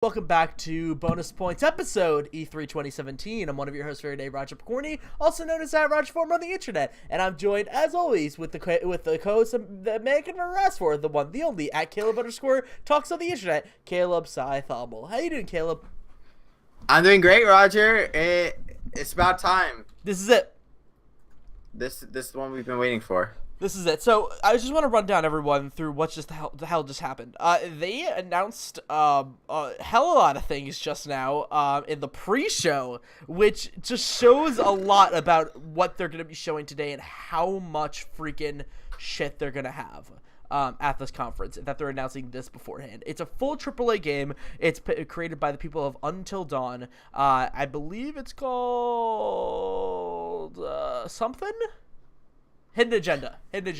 Welcome back to Bonus Points episode E3 2017. I'm one of your hosts for today, Roger Picorni, also known as @RogerFormer on the internet, and I'm joined as always with the co-host that man can harass for, the one, the only @Caleb_talks on the internet, Caleb Scythommel. How you doing, Caleb? I'm doing great, Roger. It's about time. This is it. This is the one we've been waiting for. This is it. So I just want to run down everyone through what the hell just happened. They announced a hell of a lot of things just now in the pre-show, which just shows a lot about what they're going to be showing today and how much freaking shit they're going to have at this conference, that they're announcing this beforehand. It's a full AAA game. It's created by the people of Until Dawn. I believe it's called something? Hidden Agenda. It's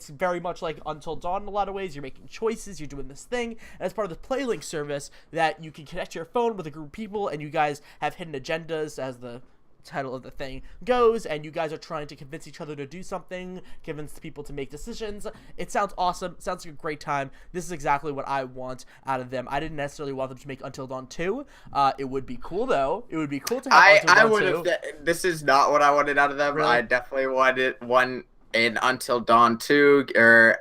very much like Until Dawn in a lot of ways. You're making choices, you're doing this thing, and as part of the PlayLink service that you can connect to your phone with a group of people, and you guys have hidden agendas, as the title of the thing goes, and you guys are trying to convince each other to do something, convince people to make decisions. It sounds awesome. It sounds like a great time. This is exactly what I want out of them. I didn't necessarily want them to make Until Dawn 2. It would be cool, though. It would be cool to have Until Dawn 2. This is not what I wanted out of them. Really? I definitely wanted an Until Dawn 2 or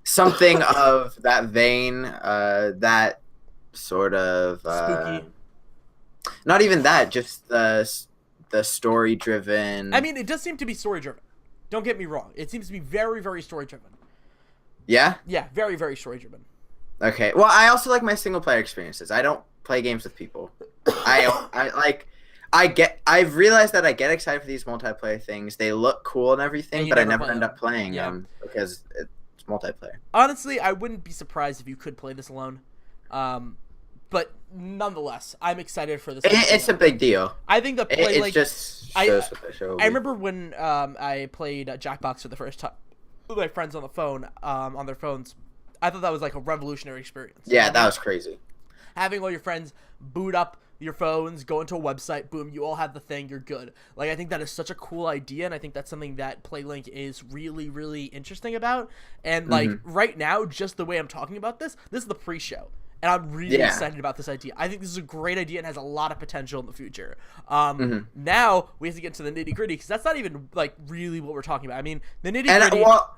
something of that vein, that sort of spooky. Not even that, just the story-driven. I mean, it does seem to be story-driven. Don't get me wrong. It seems to be very, very story-driven. Yeah? Yeah, very, very story-driven. Okay. Well, I also like my single-player experiences. I don't play games with people. I've realized that I get excited for these multiplayer things. They look cool and everything, but I never end up playing them because it's multiplayer. Honestly, I wouldn't be surprised if you could play this alone. But nonetheless, I'm excited for this. It's a big deal. I think the play, it just shows what the show will be. I remember when I played Jackbox for the first time with my friends on the phone, on their phones. I thought that was like a revolutionary experience. Yeah, that was crazy. Having all your friends boot up your phones, go into a website, boom, you all have the thing, you're good. Like, I think that is such a cool idea, and I think that's something that PlayLink is really, really interesting about. And, like, right now, just the way I'm talking about this is the pre-show. And I'm really excited about this idea. I think this is a great idea and has a lot of potential in the future. Now we have to get to the nitty gritty, because that's not even like really what we're talking about. I mean, the nitty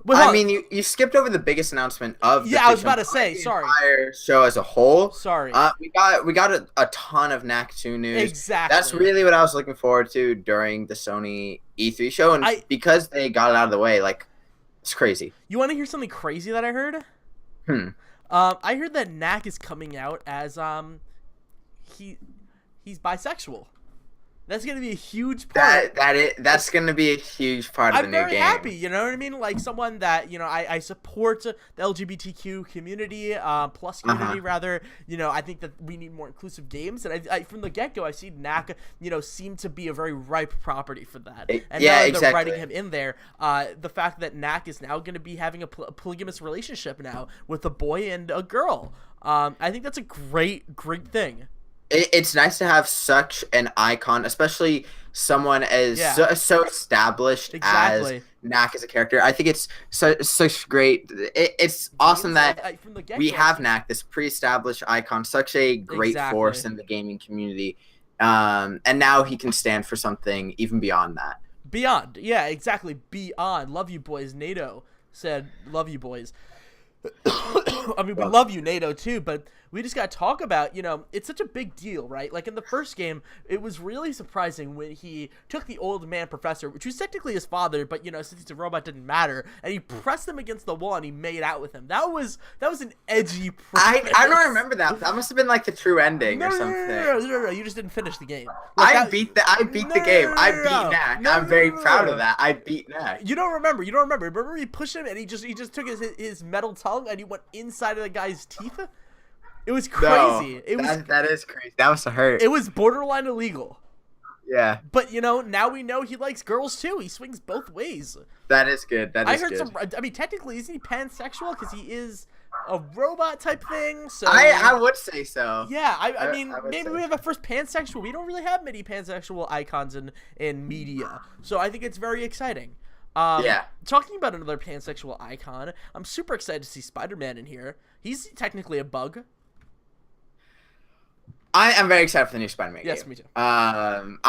gritty. You skipped over the biggest announcement of the I was about to say, sorry, entire show as a whole. Sorry, we got a ton of Knack 2 news. Exactly. That's really what I was looking forward to during the Sony E3 show, and because they got it out of the way, like, it's crazy. You want to hear something crazy that I heard? I heard that Knack is coming out as he's bisexual. That's gonna be a huge part. That's gonna be a huge part of the new game. I'm very happy, you know what I mean? Like, someone that, you know, I support the LGBTQ community, plus community rather. You know, I think that we need more inclusive games, and I from the get-go, I've seen Knack, you know, seem to be a very ripe property for that. And now they're writing him in there. The fact that Knack is now going to be having a polygamous relationship now with a boy and a girl. I think that's a great thing. It's nice to have such an icon, especially someone as so established as Knack as a character. I think it's such great. It's awesome that we have Knack, this pre-established icon, such a great force in the gaming community, and now he can stand for something even beyond that. Beyond, yeah, exactly. Beyond. Love you, boys. NATO said, "Love you, boys." I mean, we love you, NATO, too, but we just got to talk about, you know, it's such a big deal, right? Like, in the first game, it was really surprising when he took the old man professor, which was technically his father, but, you know, since he's a robot, didn't matter, and he pressed him against the wall, and he made out with him. That was an edgy I don't remember that. That must have been, like, the true ending or something. No, you just didn't finish the game. Like, I beat the game. I beat Knack. I'm very proud of that. I beat Knack. You don't remember. Remember he pushed him, and he just took his metal tongue, and he went inside of the guy's teeth? It was crazy. That is crazy. That was a hurt. It was borderline illegal. Yeah. But, you know, now we know he likes girls, too. He swings both ways. That is good. I mean, technically, isn't he pansexual? Because he is a robot type thing. So I would say so. Yeah, I mean, maybe we have a first pansexual. We don't really have many pansexual icons in media. So I think it's very exciting. Yeah. Talking about another pansexual icon, I'm super excited to see Spider-Man in here. He's technically a bug. I am very excited for the new Spider-Man game. Yes, me too. I'm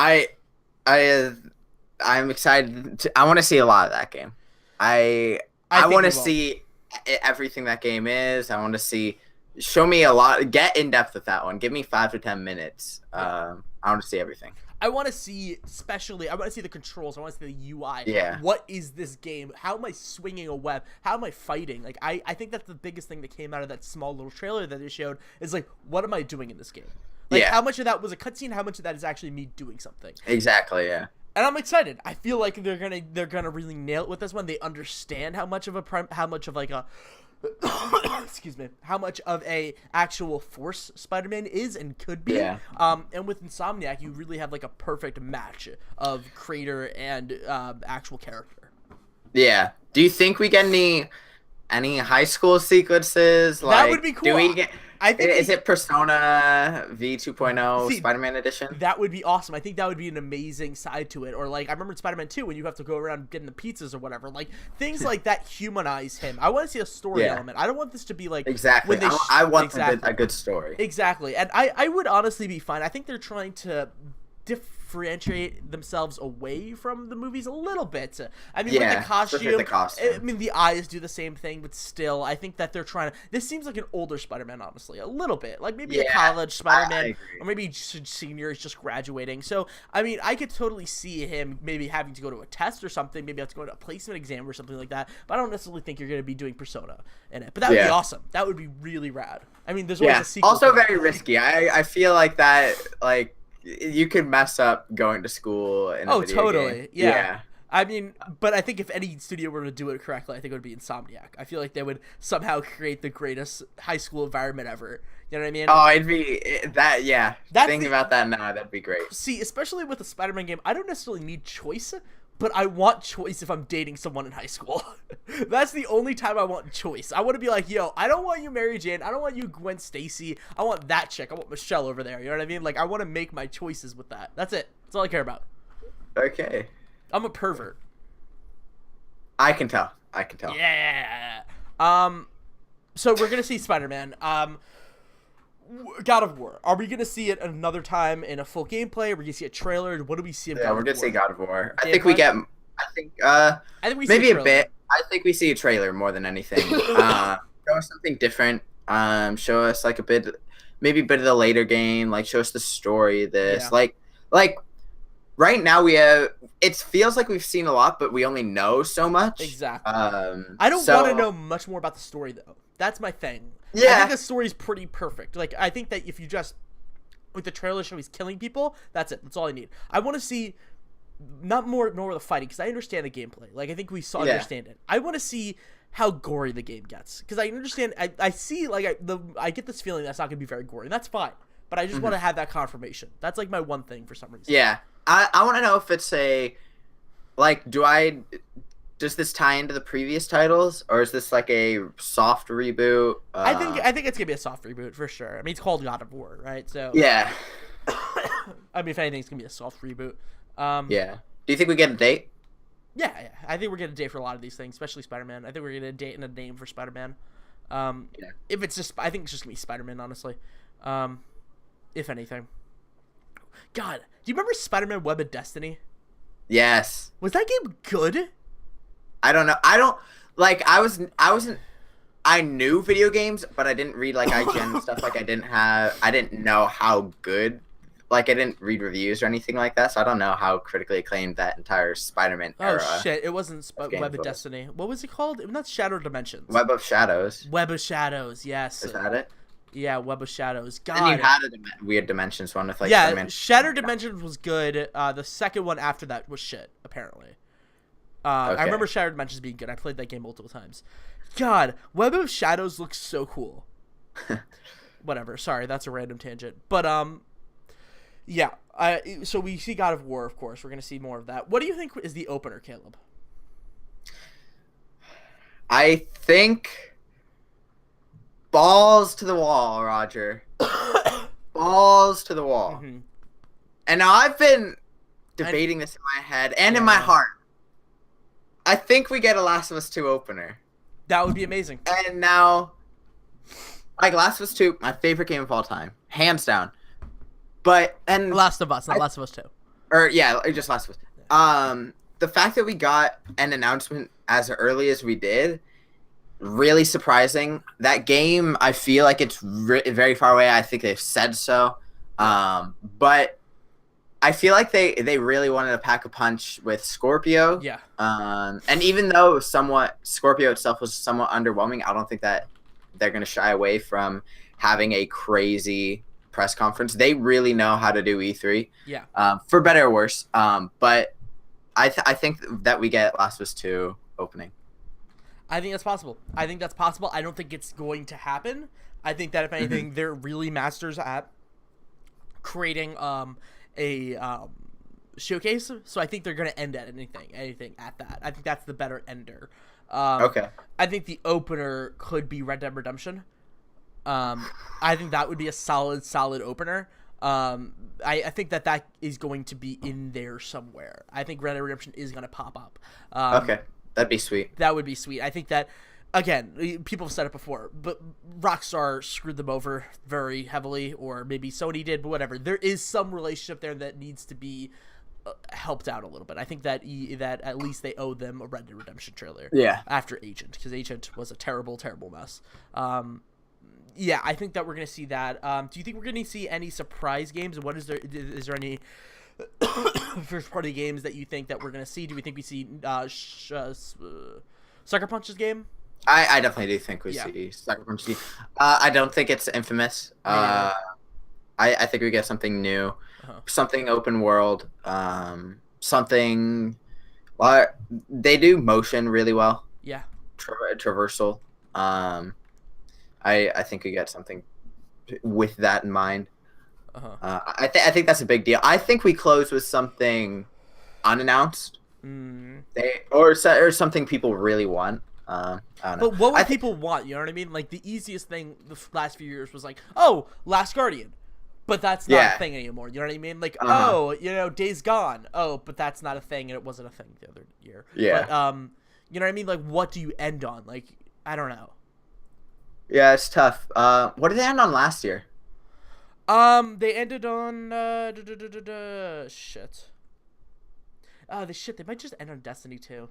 excited. I want to see a lot of that game. I want to see everything that game is. I want to see. Show me a lot. Get in depth with that one. Give me 5 to 10 minutes. I want to see everything. I want to see, I want to see the controls. I want to see the UI. Yeah. What is this game? How am I swinging a web? How am I fighting? Like, I think that's the biggest thing that came out of that small little trailer that they showed is, like, what am I doing in this game? Like, how much of that was a cutscene? How much of that is actually me doing something? Exactly, yeah. And I'm excited. I feel like they're gonna really nail it with this one. They understand how much of excuse me, how much of a actual force Spider-Man is and could be. Yeah. And with Insomniac, you really have like a perfect match of creator and actual character. Yeah. Do you think we get any high school sequences? Like, that would be cool. Do we get? I think is it Persona V 2.0 Spider-Man edition? That would be awesome. I think that would be an amazing side to it. Or like I remember in Spider-Man 2 when you have to go around getting the pizzas or whatever. Like things like that humanize him. I want to see a story element. I don't want this to be like exactly. I want a good story. Exactly. And I would honestly be fine. I think they're trying to differentiate themselves away from the movies a little bit. I mean, with the costume, I mean, the eyes do the same thing, but still, I think that they're trying to. This seems like an older Spider-Man, honestly, a little bit, like maybe a college Spider-Man, or maybe just senior is just graduating. So, I mean, I could totally see him maybe having to go to a test or something, maybe have to go to a placement exam or something like that. But I don't necessarily think you're going to be doing Persona in it. But that would be awesome. That would be really rad. I mean, there's always a sequel. Also, very risky. I feel like that, like. You could mess up going to school in a video game. Yeah. I mean, but I think if any studio were to do it correctly, I think it would be Insomniac. I feel like they would somehow create the greatest high school environment ever. You know what I mean? Oh, it'd be that. Yeah. Thinking about that now, that'd be great. See, especially with the Spider-Man game, I don't necessarily need choice, but I want choice if I'm dating someone in high school. That's the only time I want choice. I want to be like, yo, I don't want you Mary Jane. I don't want you Gwen Stacy. I want that chick. I want Michelle over there. You know what I mean? Like, I want to make my choices with that. That's it. That's all I care about. Okay. I'm a pervert. I can tell. Yeah. So we're going to see Spider-Man. God of War. Are we going to see it another time in a full gameplay? Are we going to see a trailer? What do we see of God of War? Yeah, we're going to see God of War. I think we maybe a bit. I think we see a trailer more than anything. Show us something different. Show us like maybe a bit of the later game. Like show us the story of this. Yeah. Like right now it feels like we've seen a lot, but we only know so much. Exactly. I don't want to know much more about the story though. That's my thing. Yeah. I think the story's pretty perfect. Like, I think that if you just, with the trailer show he's killing people, that's it. That's all I need. I want to see, not more nor the fighting, because I understand the gameplay. Like, I think we understand it. I want to see how gory the game gets. Because I understand, I see, like, I get this feeling that's not going to be very gory. And that's fine. But I just want to have that confirmation. That's, like, my one thing for some reason. Yeah. I want to know if it's like, does this tie into the previous titles, or is this like a soft reboot? I think it's gonna be a soft reboot for sure. I mean, it's called God of War, right? So yeah. I mean, if anything, it's gonna be a soft reboot. Yeah. Do you think we get a date? Yeah. I think we're getting a date for a lot of these things, especially Spider-Man. I think we're getting a date and a name for Spider-Man. If it's just, I think it's just gonna be Spider-Man, honestly. If anything. God, do you remember Spider-Man Web of Destiny? Yes. Was that game good? I don't know. I knew video games, but I didn't read like IGN and stuff. Like I didn't know how good. Like I didn't read reviews or anything like that, so I don't know how critically acclaimed that entire Spider-Man era. Oh shit! It wasn't Web of Destiny. What was it called? Not Shattered Dimensions. Web of Shadows. Web of Shadows. Yes. Is that it? Yeah, Web of Shadows. God. And you had a weird Dimensions one with like. Yeah, Shattered Dimensions was good. The second one after that was shit. Apparently. I remember Shattered Dimensions being good. I played that game multiple times. God, Web of Shadows looks so cool. Whatever. Sorry, that's a random tangent. But yeah. So we see God of War, of course. We're gonna see more of that. What do you think is the opener, Caleb? I think balls to the wall, Roger. Balls to the wall. Mm-hmm. And now I've been debating this in my head and in my heart. I think we get a Last of Us 2 opener. That would be amazing. And now, like, Last of Us 2, my favorite game of all time, hands down. And Last of Us, not Last of Us 2. Or yeah, just Last of Us. The fact that we got an announcement as early as we did, really surprising. That game, I feel like it's very far away. I think they've said so. But I feel like they really wanted to pack a punch with Scorpio. Yeah. And even though Scorpio itself was somewhat underwhelming, I don't think that they're going to shy away from having a crazy press conference. They really know how to do E3. Yeah. For better or worse. But I think that we get Last of Us 2 opening. I think that's possible. I don't think it's going to happen. I think that if anything, they're really masters at creating a showcase. So I think they're going to end at anything at that. I think that's the better ender. Okay. I think the opener could be Red Dead Redemption. I think that would be a solid opener. I think that is going to be in there somewhere. I think Red Dead Redemption is going to pop up. Okay. That'd be sweet. That would be sweet. I think that, again, people have said it before, but Rockstar screwed them over very heavily, or maybe Sony did, but whatever. There is some relationship there that needs to be helped out a little bit. I think that at least they owe them a Red Dead Redemption trailer. Yeah. After Agent, because Agent was a terrible mess. Yeah, I think that we're going to see that. Do you think we're going to see any surprise games? And is there any first party games that you think that we're going to see? Do we think we see Sucker Punch's game? I definitely do think we see Sucker Punch's game. I don't think it's Infamous. I think we get something new, something open world, something. Well, they do motion really well. Yeah. Traversal. I think we get something with that in mind. I think that's a big deal. I think we close with something unannounced. Or something people really want. I don't know. But what would people want? You know what I mean? Like, the easiest thing the last few years was like, oh, Last Guardian. But that's not a thing anymore. You know what I mean? Like, Days Gone. Oh, but that's not a thing, and it wasn't a thing the other year. Yeah. But, you know what I mean? Like, what do you end on? Like, I don't know. Yeah, it's tough. What did they end on last year? They ended on shit. They might just end on Destiny 2.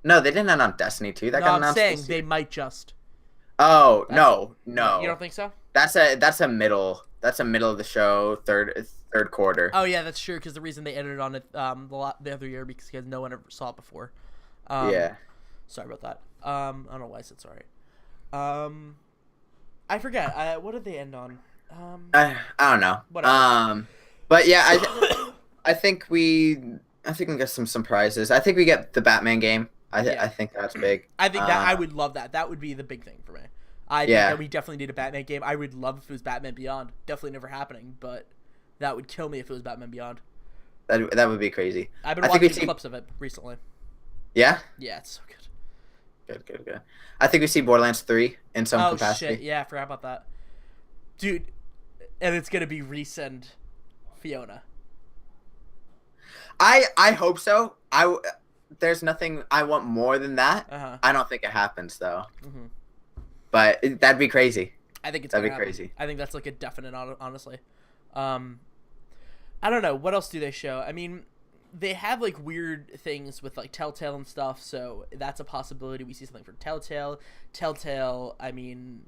No, they didn't end on Destiny 2. That got announced. I'm saying they might just. Oh, no. You don't think so? That's a middle of the show, third quarter. Oh yeah, that's true. Because the reason they ended on it the other year because no one ever saw it before. Yeah. Sorry about that. I don't know why I said sorry. I forget. What did they end on? I don't know. Whatever. But yeah, I think we get some surprises. I think we get the Batman game. I think that's big. I think that I would love that. That would be the big thing for me. I think that we definitely need a Batman game. I would love if it was Batman Beyond. Definitely never happening, but that would kill me if it was Batman Beyond. That would be crazy. I've been watching clips of it recently. Yeah? Yeah, it's so good. Good. I think we see Borderlands 3 in some capacity. Oh, shit. Yeah, I forgot about that. Dude, and it's going to be resend Fiona. I hope so. There's nothing I want more than that. I don't think it happens, though. But that'd be crazy. I think that'd be crazy. I think that's like a definite, honestly. I don't know. What else do they show? I mean, they have like weird things with like Telltale and stuff, so that's a possibility. We see something from Telltale. I mean,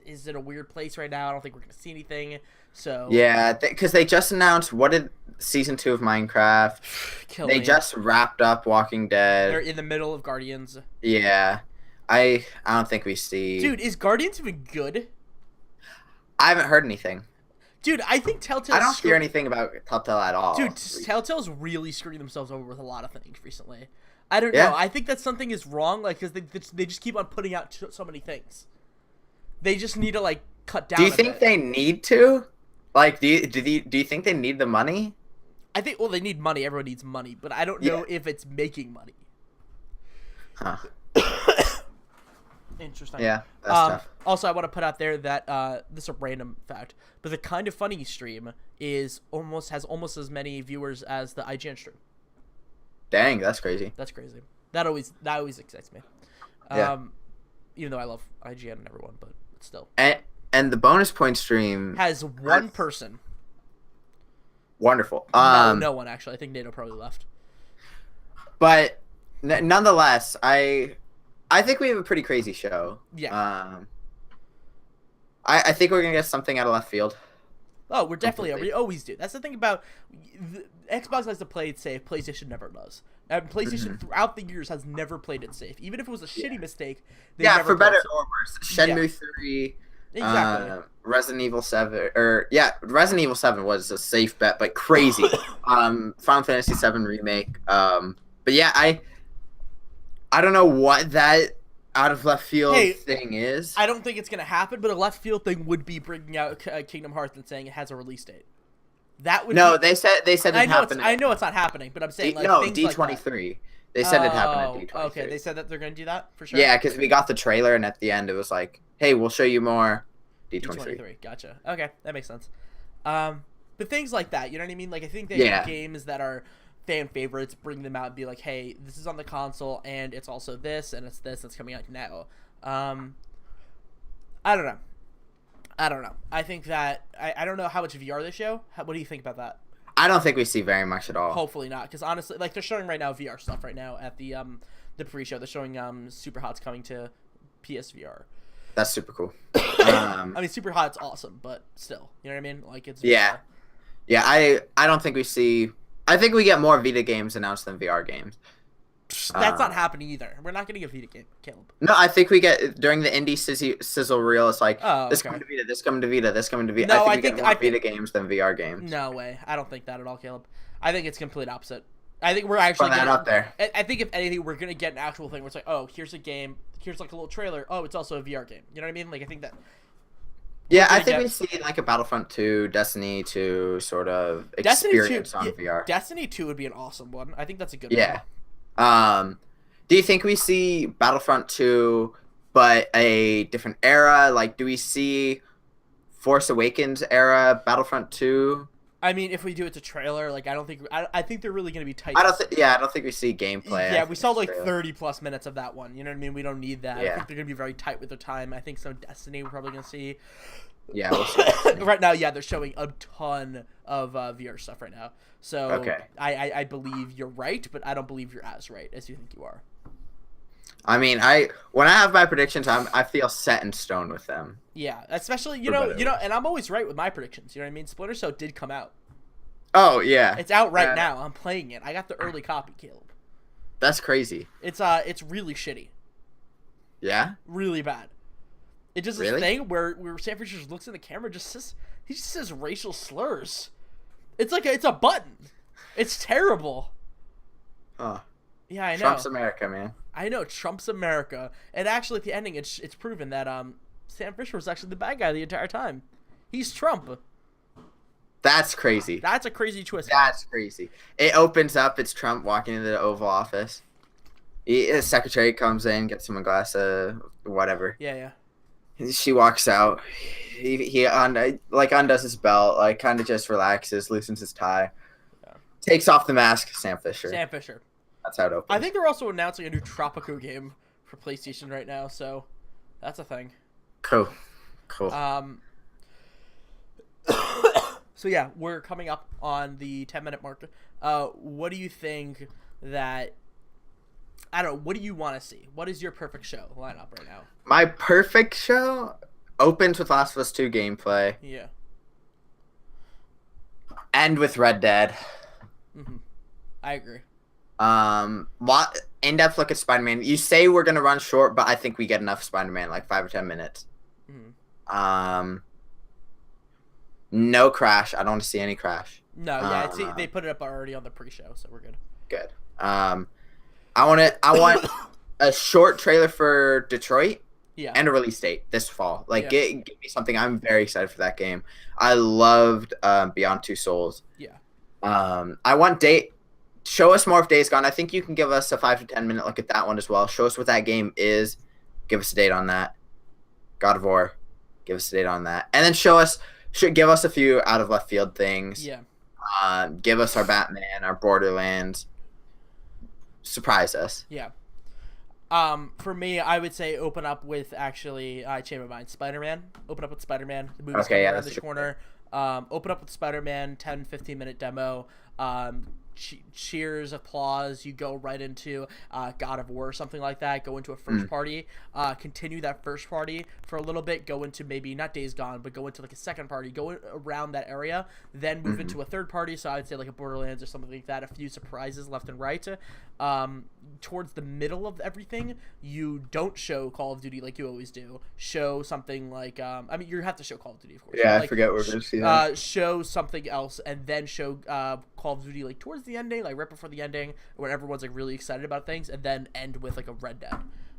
is in a weird place right now. I don't think we're gonna see anything. So yeah, because they just announced season 2 of Minecraft. They just wrapped up Walking Dead. They're in the middle of Guardians. Yeah, I don't think we see. Dude, is Guardians even good? I haven't heard anything. Dude, I think Telltale. I don't hear anything about Telltale at all. Dude, Telltale's really screwing themselves over with a lot of things recently. I don't know. I think that something is wrong, like, because they just keep on putting out so many things. They just need to like cut down. Do you think they need to? Like, do you think they need the money? I think they need money. Everyone needs money, but I don't know if it's making money. Huh. Interesting. Yeah, that's tough. Also, I want to put out there that this is a random fact, but the Kind of Funny stream has almost as many viewers as the IGN stream. Dang, that's crazy. That's crazy. That always excites me. Yeah. Even though I love IGN and everyone, but still. And the bonus point stream has one person. Wonderful. No one actually. I think NATO probably left. But nonetheless, I think we have a pretty crazy show. Yeah. I think we're gonna get something out of left field. Oh, we're definitely. We always do. That's the thing about Xbox likes to play it safe. PlayStation never does. And PlayStation throughout the years has never played it safe, even if it was a shitty mistake. They never for better it. or worse. Shenmue 3. Exactly. Resident Evil 7, Resident Evil 7 was a safe bet, but crazy. Final Fantasy 7 remake. But yeah, I don't know what that out of left field thing is. I don't think it's gonna happen, but a left field thing would be bringing out Kingdom Hearts and saying it has a release date. That would they said it's happening. I know it's not happening, but I'm saying like D23. Like they said it happened at D23. Okay, they said that they're gonna do that for sure. Yeah, because we got the trailer, and at the end it was like, "Hey, we'll show you more." D23. Gotcha. Okay, that makes sense. But things like that, you know what I mean? Like I think they have games that are fan favorites, bring them out and be like, "Hey, this is on the console, and it's also this, and it's this that's coming out now." I don't know. I think that I don't know how much VR they show. What do you think about that? I don't think we see very much at all. Hopefully not, because honestly, like they're showing right now VR stuff right now at the pre-show. They're showing Super Hot's coming to PSVR. That's super cool. I mean, Super Hot's awesome, but still, you know what I mean? Like it's yeah. I don't think we see. I think we get more Vita games announced than VR games. That's not happening either. We're not getting a Vita game, Caleb. No, I think we get during the indie sizzle reel. It's like this coming to Vita, this coming to Vita, this coming to Vita. No, I think we get more Vita games than VR games. No way. I don't think that at all, Caleb. I think it's complete opposite. I think we're actually put that up there. I think if anything, we're gonna get an actual thing where it's like, oh, here's a game, here's like a little trailer. Oh, it's also a VR game. You know what I mean? Like I think that. Yeah, I think we see like a Battlefront 2, Destiny 2 sort of experience on VR. Destiny 2 would be an awesome one. I think that's a good one. Yeah. Do you think we see Battlefront 2, but a different era? Like, do we see Force Awakens era Battlefront 2? I mean, if we do it to trailer, like I think they're really gonna be tight. I don't think we see gameplay. Yeah, we saw like 30+ minutes of that one. You know what I mean? We don't need that. Yeah. I think they're gonna be very tight with their time. I think some Destiny we're probably gonna see. Yeah, we'll see. Right now, yeah, they're showing a ton of VR stuff right now. So okay. I believe you're right, but I don't believe you're as right as you think you are. I mean, when I have my predictions, I feel set in stone with them. Yeah, especially you know, and I'm always right with my predictions. You know what I mean? Splinter Cell did come out. Oh yeah, it's out right now. I'm playing it. I got the early copy, Caleb. That's crazy. It's really shitty. Yeah. Really bad. It does this thing where Sam Fisher looks in the camera, he just says racial slurs. It's like it's a button. It's terrible. Oh. Yeah, I know. Trump's America, man. I know, Trump's America. And actually, at the ending, it's proven that Sam Fisher was actually the bad guy the entire time. He's Trump. That's crazy. That's a crazy twist. That's crazy. It opens up, it's Trump walking into the Oval Office. His secretary comes in, gets him a glass of whatever. Yeah. She walks out. He undoes his belt, like kind of just relaxes, loosens his tie. Yeah. Takes off the mask. Sam Fisher. That's how it opens. I think they're also announcing a new Tropico game for PlayStation right now, so that's a thing. Cool. So yeah, we're coming up on the 10-minute mark. What do you think that... I don't know, what do you want to see? What is your perfect show lineup right now? My perfect show opens with Last of Us 2 gameplay. Yeah. End with Red Dead. Mm-hmm. I agree. In-depth look at Spider-Man. You say we're gonna run short, but I think we get enough Spider-Man, like 5 or 10 minutes. Mm-hmm. No Crash. I don't want to see any Crash. No, yeah, they put it up already on the pre-show, so we're good. Good. I want a short trailer for Detroit. Yeah. And a release date this fall. Like, give me something. I'm very excited for that game. I loved Beyond Two Souls. Yeah. I want show us more of Days Gone. I think you can give us a 5 to 10 minute look at that one as well. Show us what that game is. Give us a date on that. God of War. Give us a date on that. And then give us a few out of left field things. Yeah. Give us our Batman, our Borderlands. surprise us. Yeah. For me, I would say open up with actually, I changed my mind. Spider-Man. Open up with Spider-Man. The movie's coming around this corner. Open up with Spider-Man, 10-15 minute demo. Cheers, applause. You go right into God of War or something like that. Go into a first party. Continue that first party for a little bit. Go into maybe not Days Gone, but go into like a second party. Go around that area. Then move into a third party. So I'd say like a Borderlands or something like that. A few surprises left and right. Towards the middle of everything, you don't show Call of Duty like you always do. Show something like I mean, you have to show Call of Duty, of course. Yeah, like, I forget we're gonna see that. Show something else, and then show Call of Duty like towards the ending, like right before the ending, when everyone's like really excited about things, and then end with like a Red Dead.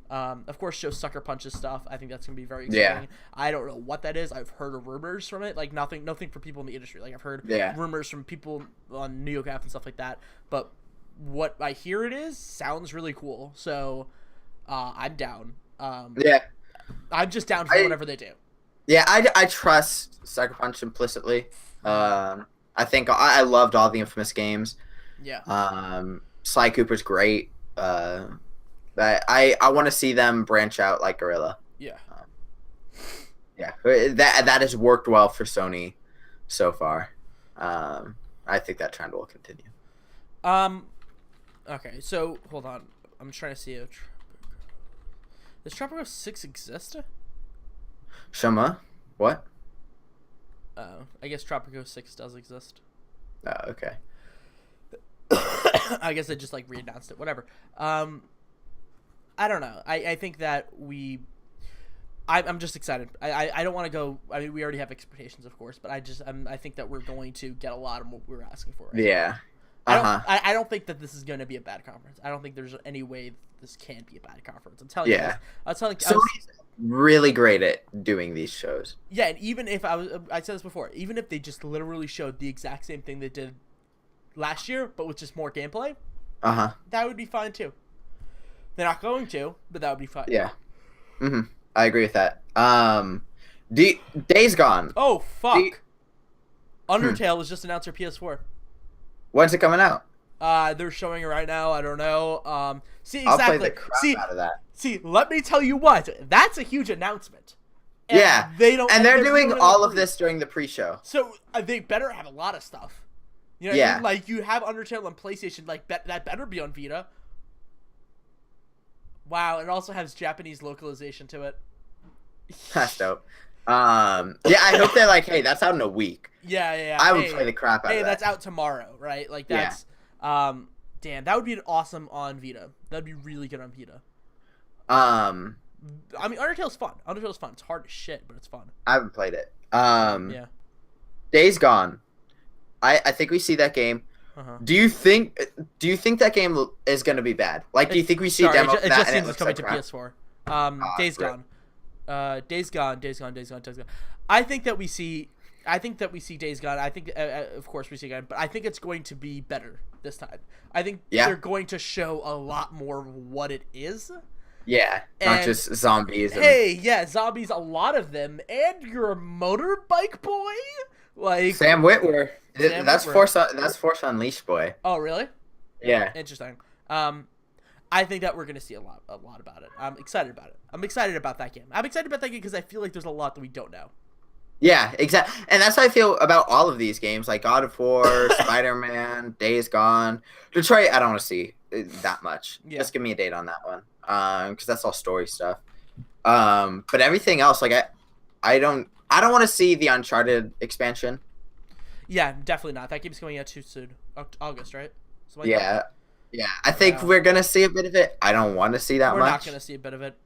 Of course, show Sucker Punch's stuff. I think that's gonna be very exciting. Yeah. I don't know what that is. I've heard rumors from it, like nothing for people in the industry. Like I've heard rumors from people on New York App and stuff like that, but what I hear it is sounds really cool. So I'm down. I'm just down for whatever they do. Yeah, I trust Sucker Punch implicitly. I think I loved all the Infamous games. Yeah. Sly Cooper's great. I want to see them branch out like Guerrilla. Yeah. Yeah. That has worked well for Sony so far. I think that trend will continue. Okay, so hold on. I'm trying to see if does Tropico 6 exist? Shama? What? Oh, I guess Tropico 6 does exist. Oh, okay. I guess they just like re-announced it. Whatever. I don't know. I think that I'm just excited. I don't want to go. I mean, we already have expectations, of course, but I think that we're going to get a lot of what we're asking for. Right yeah. Now. I don't think that this is going to be a bad conference. I don't think there's any way this can be a bad conference. I'm telling you. I'm telling you. Sony's really great at doing these shows. Yeah, and even if I said this before, even if they just literally showed the exact same thing they did last year, but with just more gameplay, that would be fine too. They're not going to, but that would be fine. Yeah. I agree with that. Days Gone. Oh fuck! Undertale was just announced for PS4. When's it coming out? They're showing it right now. I don't know. See, exactly. I'll play the crap out of that. See, let me tell you what. That's a huge announcement. And they're doing all of this during the pre-show. So they better have a lot of stuff. You know what I mean? Like you have Undertale on PlayStation. Like that better be on Vita. Wow, it also has Japanese localization to it. That's dope. I hope they're like, hey, that's out in a week. Yeah. I would play the crap out of that. Hey, that's out tomorrow, right? Like that's damn, that would be awesome on Vita. That'd be really good on Vita. I mean, Undertale's fun. It's hard as shit, but it's fun. I haven't played it. Days Gone. I think we see that game. Do you think that game is going to be bad? Like, do you think we see demo of that? It just seems it's coming to PS4. Days Gone. Days Gone. I think that we see Days Gone. I think, of course, we see it, but I think it's going to be better this time. I think they're going to show a lot more of what it is. Yeah, not just zombies. Zombies, a lot of them, and you're a motorbike boy. Like Sam Witwer. That's Force Unleashed boy. Oh, really? Yeah. Interesting. I think that we're gonna see a lot about it. I'm excited about it. I'm excited about that game. I'm excited about that game because I feel like there's a lot that we don't know. Yeah, exactly. And that's how I feel about all of these games, like God of War, Spider-Man, Days Gone. Detroit, I don't want to see that much. Yeah. Just give me a date on that one, because that's all story stuff. But everything else, like I don't want to see the Uncharted expansion. Yeah, definitely not. That game's coming out too soon. August, right? Yeah. I think we're gonna see a bit of it. I don't want to see that much. We're not gonna see a bit of it.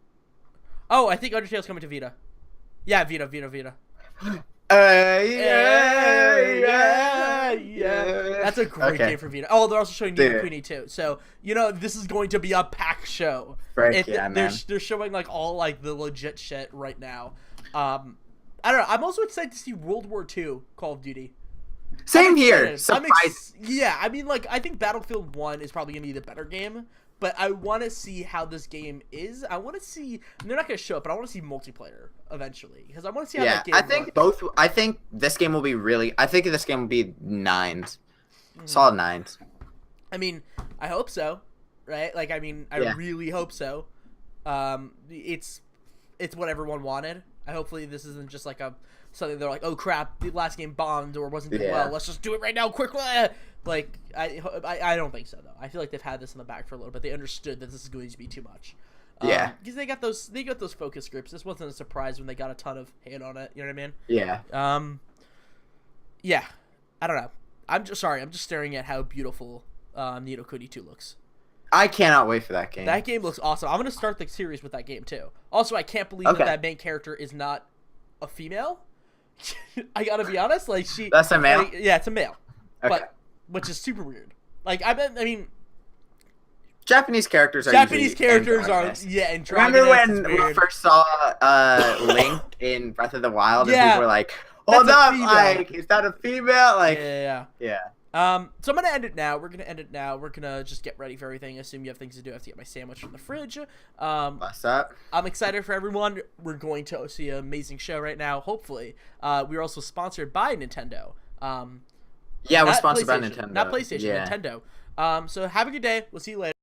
Oh, I think Undertale's coming to Vita. Yeah, Vita. That's a great game for Vita. Oh, they're also showing Nino Queenie too. So this is going to be a packed show. Man. They're showing like all like the legit shit right now. I don't know. I'm also excited to see World War II Call of Duty. Same here. I mean, like I think Battlefield 1 is probably gonna be the better game. But I want to see how this game is. I want to see. They're not going to show it, but I want to see multiplayer eventually because I want to see how that game. I think both. I think this game will be really. I think this game will be 9s, solid 9s. I mean, I hope so. right? Like, I mean, I really hope so. It's what everyone wanted. Hopefully this isn't just like something they're like, oh crap, the last game bombed or wasn't doing well. Let's just do it right now, quickly. Like, I don't think so though. I feel like they've had this in the back for a little bit. They understood that this is going to be too much. Because they got those focus groups. This wasn't a surprise when they got a ton of hate on it. You know what I mean? Yeah. Yeah. I don't know. I'm just staring at how beautiful Ni no Kuni 2 looks. I cannot wait for that game. That game looks awesome. I'm gonna start the series with that game too. Also, I can't believe that main character is not a female. I gotta be honest. Like That's a male. Like, yeah, it's a male. Okay. But which is super weird. Like I mean. Japanese characters are and remember when we first saw Link in Breath of the Wild and people were like, hold up, like, is that a female? Like, yeah. So I'm gonna end it now. We're gonna just get ready for everything. Assume you have things to do. I have to get my sandwich from the fridge. What's up? I'm excited for everyone. We're going to see an amazing show right now. Hopefully, we're also sponsored by Nintendo. We're sponsored by Nintendo, not PlayStation. Nintendo. So have a good day. We'll see you later.